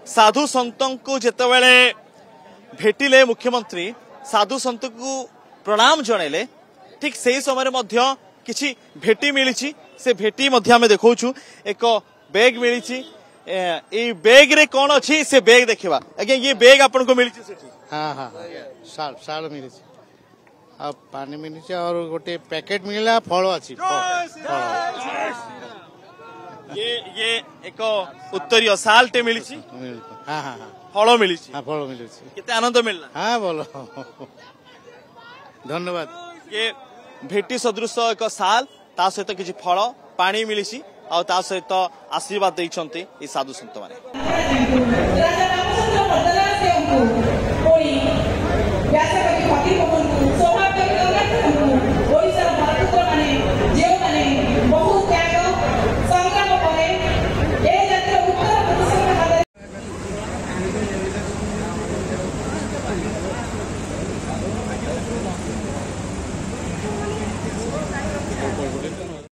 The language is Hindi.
साधु संत को जितेबाला भेटिले मुख्यमंत्री साधु संत को प्रणाम जनइले ठीक से समय किसी भेटी मिली से भेटी आम देखा एक बैग मिली बैग रे कौन अच्छी से बैग देखा आज्ञा ये बैग आपन को मिली हाँ हाँ साल मिली पानी मिली और गोटे पैकेट मिला फल अच्छी ये एक उत्तरीय साल टे मिली हाँ हाँ फल मिली फल मिली केते आनंद मिलला हाँ बोलो धन्यवाद ये भेटी सदृश एक साल ता सहित किसी फल पानी मिली आ ता सहित आशीर्वाद देइछन्ते ई साधु संत माने Good.